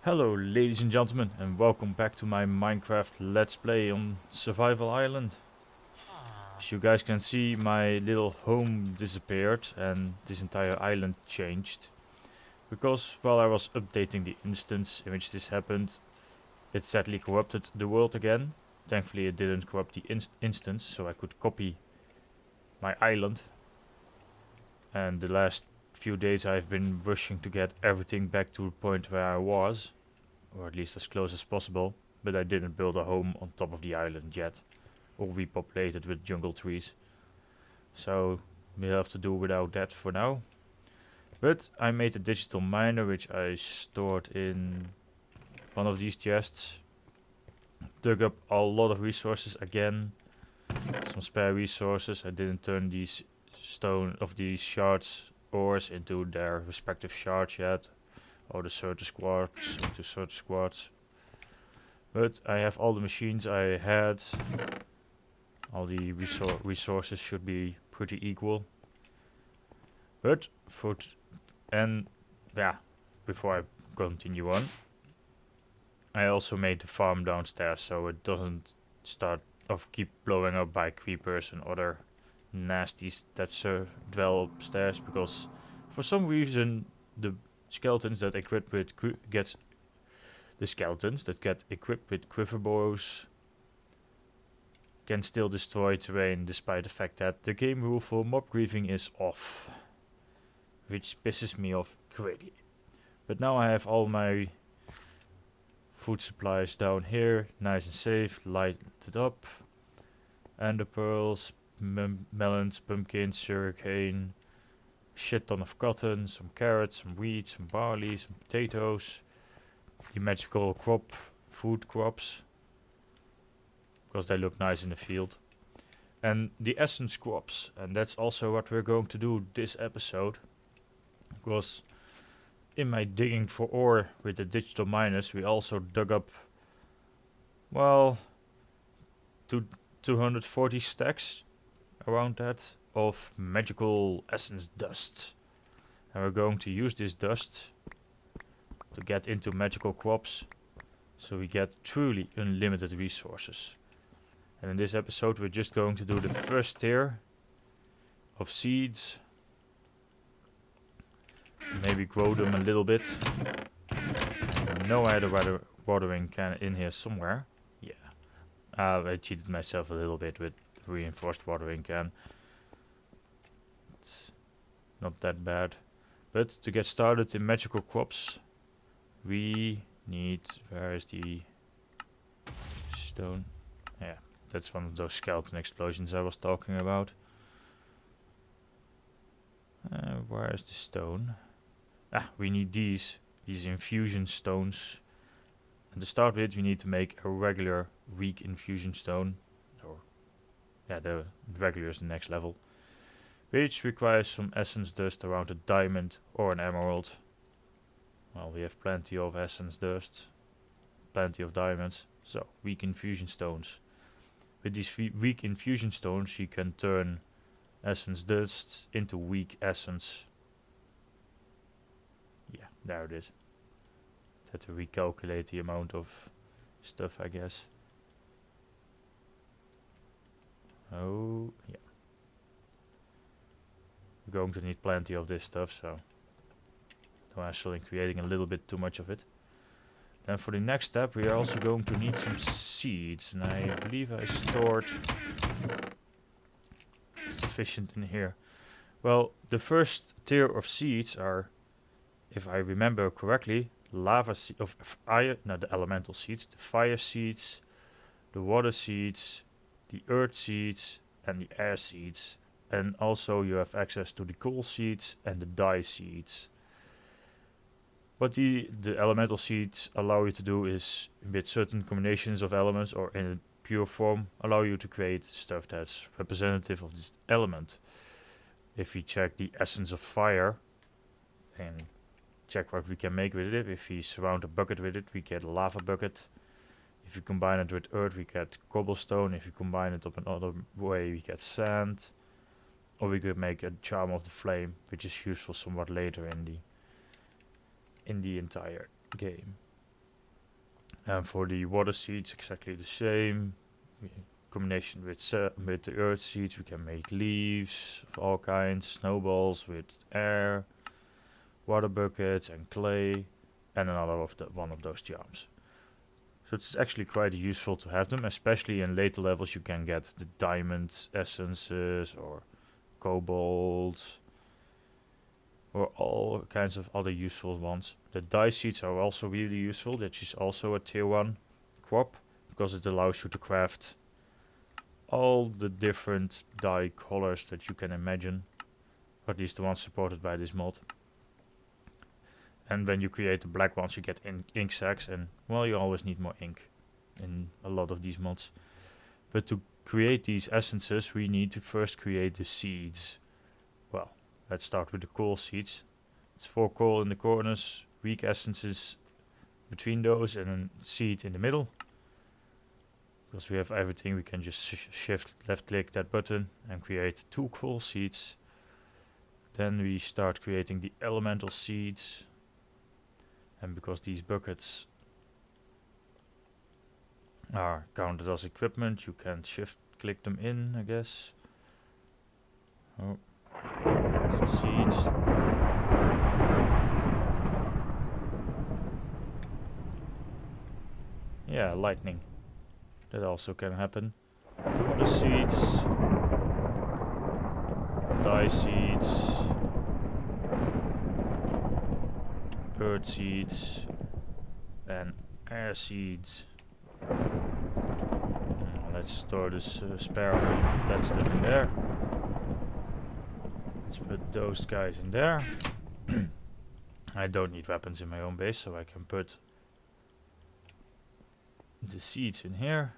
Hello ladies and gentlemen and welcome back to my Minecraft Let's Play on Survival Island. As you guys can see, my little home disappeared and this entire island changed. Because while I was updating the instance in which this happened, it sadly corrupted the world again. Thankfully it didn't corrupt the instance, so I could copy my island. And the last few days I've been rushing to get everything back to the point where I was, or at least as close as possible, but I didn't build a home on top of the island yet, or repopulate it with jungle trees. So we'll have to do without that for now. But I made a digital miner which I stored in one of these chests. Dug up a lot of resources again, some spare resources. I didn't turn these shards ores into their respective shards yet, or the certus quartz into certus quartz. But I have all the machines I had. All the resources should be pretty equal. But before I continue on, I also made the farm downstairs so it doesn't keep blowing up by creepers and other nasties that dwell upstairs, because for some reason the skeletons that get equipped with quiver bows can still destroy terrain, despite the fact that the game rule for mob griefing is off, which pisses me off greatly. But now I have all my food supplies down here, nice and safe, lighted up. Ender pearls, melons, pumpkins, sugarcane, shit ton of cotton, some carrots, some wheat, some barley, some potatoes, the magical food crops, because they look nice in the field, and the essence crops. And that's also what we're going to do this episode, because in my digging for ore with the digital miners, we also dug up, well, 240 stacks around that of magical essence dust, and we're going to use this dust to get into magical crops, so we get truly unlimited resources. And in this episode we're just going to do the first tier of seeds, maybe grow them a little bit. I know I had a watering can in here somewhere. Yeah, I cheated myself a little bit with reinforced watering can. It's not that bad. But to get started in magical crops, we need, where is the stone? Yeah, that's one of those skeleton explosions I was talking about. Where is the stone? We need these infusion stones. And to start with, we need to make a regular weak infusion stone. The regular is the next level, which requires some essence dust around a diamond or an emerald. Well, we have plenty of essence dust, plenty of diamonds, so weak infusion stones. With these weak infusion stones you can turn essence dust into weak essence. Yeah, there it is. Had to recalculate the amount of stuff, I guess. Oh, yeah. We're going to need plenty of this stuff, so don't hassle in creating a little bit too much of it. Then for the next step we are also going to need some seeds, and I believe I stored sufficient in here. Well, the first tier of seeds are, if I remember correctly, the elemental seeds, the fire seeds, the water seeds, the earth seeds, and the air seeds. And also you have access to the coal seeds and the dye seeds. What the elemental seeds allow you to do is, with certain combinations of elements or in a pure form, allow you to create stuff that's representative of this element. If we check the essence of fire and check what we can make with it, if we surround a bucket with it, we get a lava bucket. If you combine it with earth, we get cobblestone. If you combine it up another way, we get sand. Or we could make a charm of the flame, which is useful somewhat later in the entire game. And for the water seeds, exactly the same. Combination with the earth seeds, we can make leaves of all kinds, snowballs with air, water buckets and clay, and another one of those charms. So it's actually quite useful to have them, especially in later levels. You can get the diamond essences or cobalt or all kinds of other useful ones. The dye seeds are also really useful. That is also a tier 1 crop because it allows you to craft all the different dye colors that you can imagine, or at least the ones supported by this mod. And when you create the black ones, you get ink sacks, and well, you always need more ink in a lot of these mods. But to create these essences, we need to first create the seeds. Well, let's start with the coal seeds. It's 4 coal in the corners, weak essences between those, and a seed in the middle. Because we have everything, we can just shift left click that button and create 2 coal seeds. Then we start creating the elemental seeds. And because these buckets are counted as equipment, you can shift click them in, I guess. Oh, some seeds. Yeah, lightning. That also can happen. Water seeds, dye seeds, earth seeds, and air seeds. Let's store this spare one of that stuff in there. Let's put those guys in there. I don't need weapons in my own base, so I can put the seeds in here.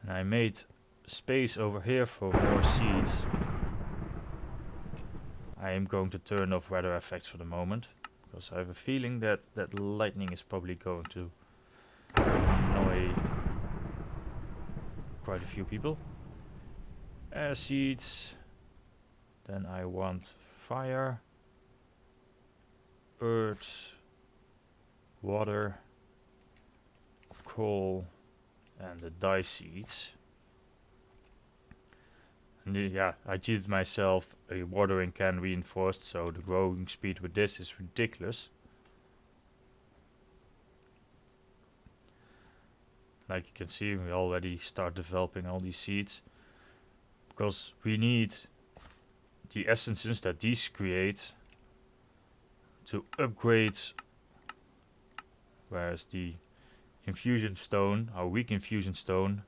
And I made space over here for more seeds. I am going to turn off weather effects for the moment, because I have a feeling that lightning is probably going to annoy quite a few people. Air seeds. Then I want fire, earth, water, coal, and the dye seeds. And yeah, I cheated myself. A watering can reinforced, so the growing speed with this is ridiculous. Like you can see, we already start developing all these seeds, because we need the essences that these create to upgrade, whereas the infusion stone, our weak infusion stone,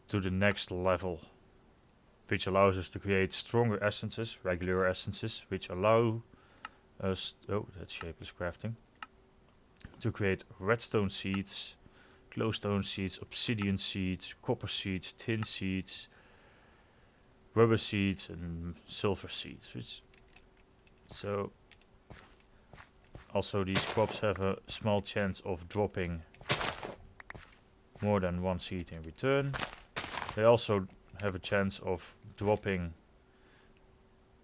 to the next level, which allows us to create stronger essences, regular essences, which allow us, oh, that's shapeless crafting, to create redstone seeds, glowstone seeds, obsidian seeds, copper seeds, tin seeds, rubber seeds, and silver seeds. Which, so also these crops have a small chance of dropping more than 1 seed in return. They also have a chance of dropping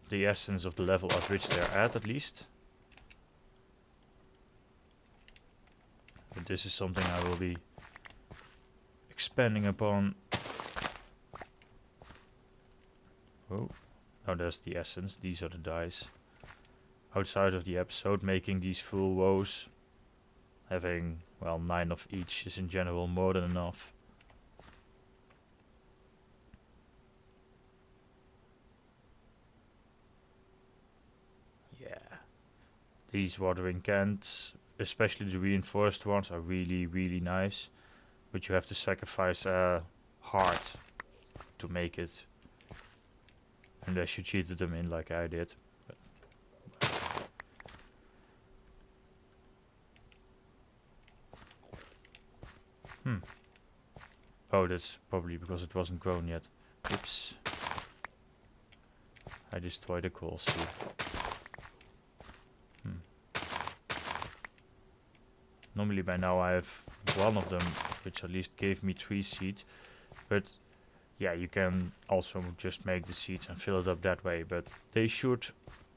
the essence of the level at which they are at least. But this is something I will be expanding upon. Oh, now there's the essence. These are the dyes. Outside of the episode, making these full woes, having, well, 9 of each is in general more than enough. Yeah, these watering cans, especially the reinforced ones, are really, really nice. But you have to sacrifice a heart to make it. Unless you cheated them in like I did. Oh, that's probably because it wasn't grown yet. Oops. I destroyed a coal seed. Normally by now I have one of them, which at least gave me 3 seeds. But yeah, you can also just make the seeds and fill it up that way. But they should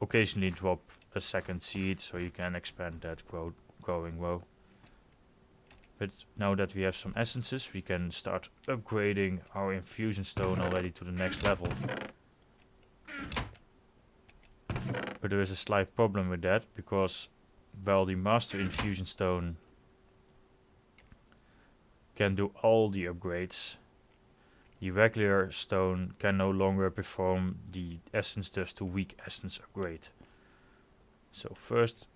occasionally drop a second seed, so you can expand that growing row. But now that we have some essences, we can start upgrading our infusion stone already to the next level. But there is a slight problem with that, because while the master infusion stone can do all the upgrades, the regular stone can no longer perform the essence dust to weak essence upgrade. So first,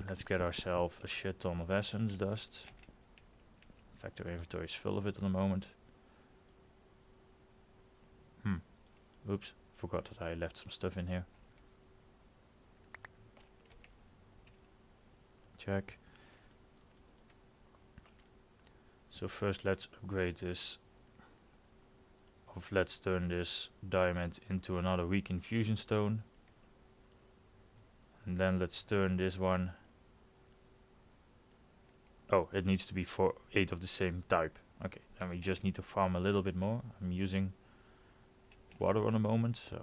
let's get ourselves a shit ton of essence dust. In fact, our inventory is full of it at the moment. Oops, forgot that I left some stuff in here. Check. So first let's upgrade this. Let's turn this diamond into another weak infusion stone. And then let's turn this one. Oh, it needs to be 8 of the same type. Okay, then we just need to farm a little bit more. I'm using water on a moment, so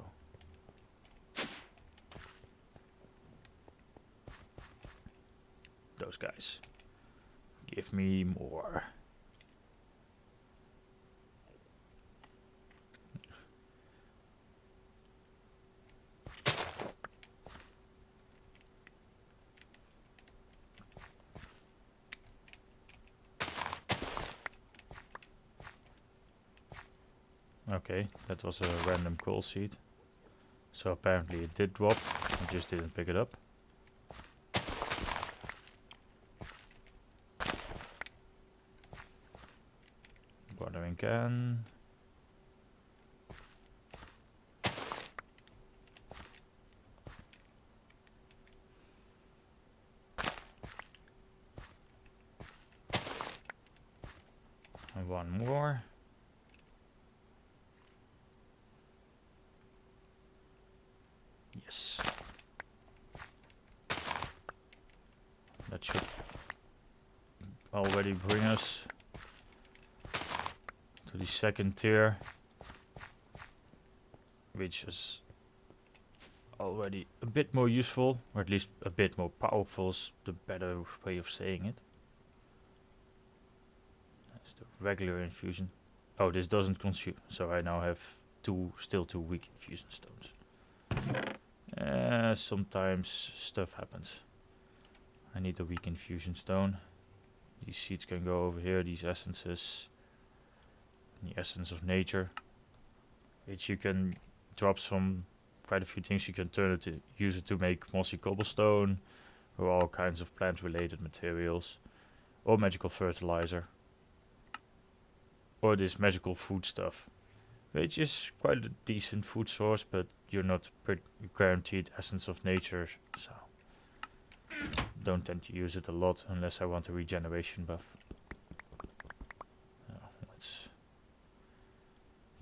those guys. Give me more. Okay, that was a random coal seed. So apparently it did drop, I just didn't pick it up. Watering can. And one more. Yes. That should already bring us to the second tier, which is already a bit more useful, or at least a bit more powerful is the better way of saying it. That's the regular infusion. Oh, this doesn't consume, so I now have still two weak infusion stones. Sometimes stuff happens. I need a weak infusion stone. These seeds can go over here, these essences. The essence of nature, which you can drop some quite a few things. You can use it to make mossy cobblestone, or all kinds of plant related materials, or magical fertilizer, or this magical food stuff, which is quite a decent food source, but you're not guaranteed essence of nature, so don't tend to use it a lot unless I want a regeneration buff. Let's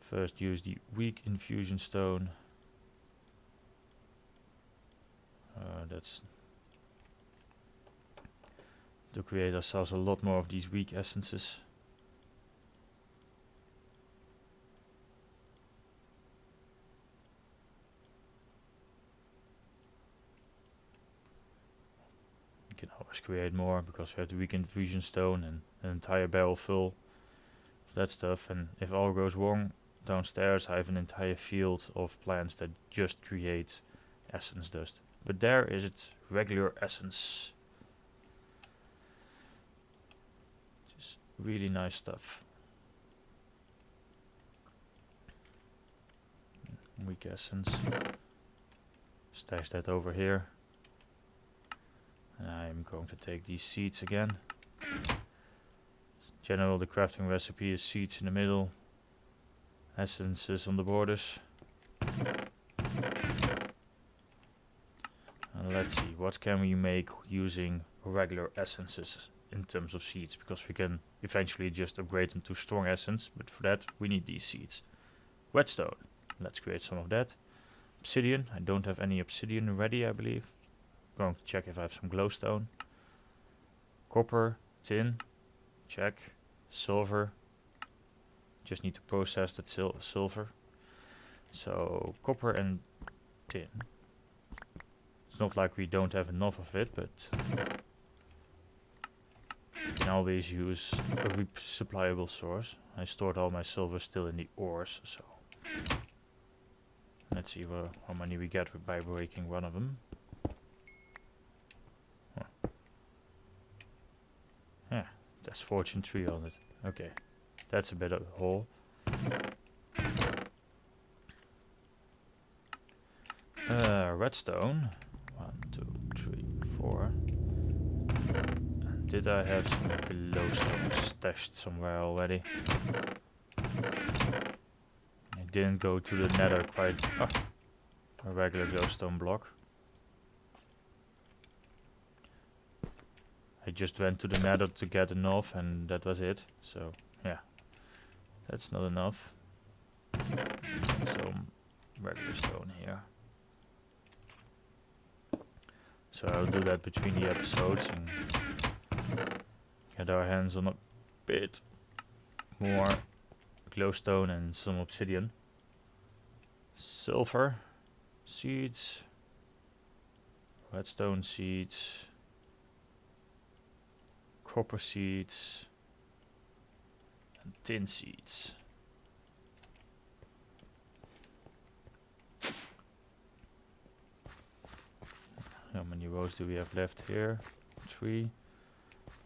first use the weak infusion stone. That's to create ourselves a lot more of these weak essences. We can always create more because we have the weak infusion stone and an entire barrel full of that stuff. And if all goes wrong, downstairs I have an entire field of plants that just create essence dust. But there is its regular essence. Just really nice stuff. Weak essence. Stash that over here. And I'm going to take these seeds again. In general, the crafting recipe is seeds in the middle, essences on the borders. And let's see, what can we make using regular essences in terms of seeds, because we can eventually just upgrade them to strong essence, but for that we need these seeds. Whetstone, let's create some of that. Obsidian, I don't have any obsidian ready, I believe. Going to check if I have some glowstone. Copper, tin, check. Silver, just need to process that silver. So copper and tin. It's not like we don't have enough of it, but always use a resupplyable source. I stored all my silver still in the ores, so let's see how many we get by breaking one of them. Huh. Yeah, there's fortune 3 on it. Okay, that's a bit of a hole. Redstone. 1, 2, 3, 4. Did I have some glowstone stashed somewhere already? I didn't go to the nether quite... Oh, a regular glowstone block. I just went to the nether to get enough and that was it. So, yeah. That's not enough. Get some regular stone here. So I'll do that between the episodes and get our hands on a bit more glowstone and some obsidian. Silver seeds, redstone seeds, copper seeds, and tin seeds. How many rows do we have left here? 3.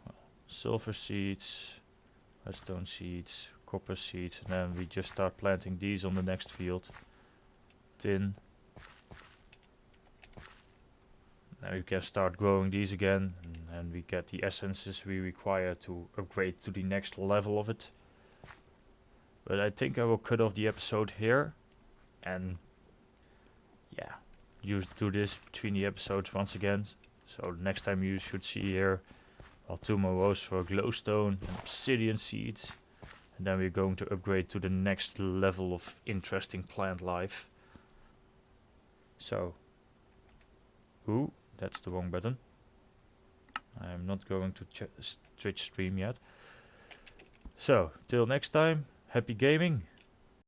Well, silver seeds, redstone seeds, copper seeds, and then we just start planting these on the next field. Tin. Now you can start growing these again, and we get the essences we require to upgrade to the next level of it. But I think I will cut off the episode here, and yeah, do this between the episodes once again. So next time you should see here, well, 2 more rows for glowstone and obsidian seeds, and then we're going to upgrade to the next level of interesting plant life. So, ooh, that's the wrong button. I am not going to Twitch stream yet. So, till next time, happy gaming.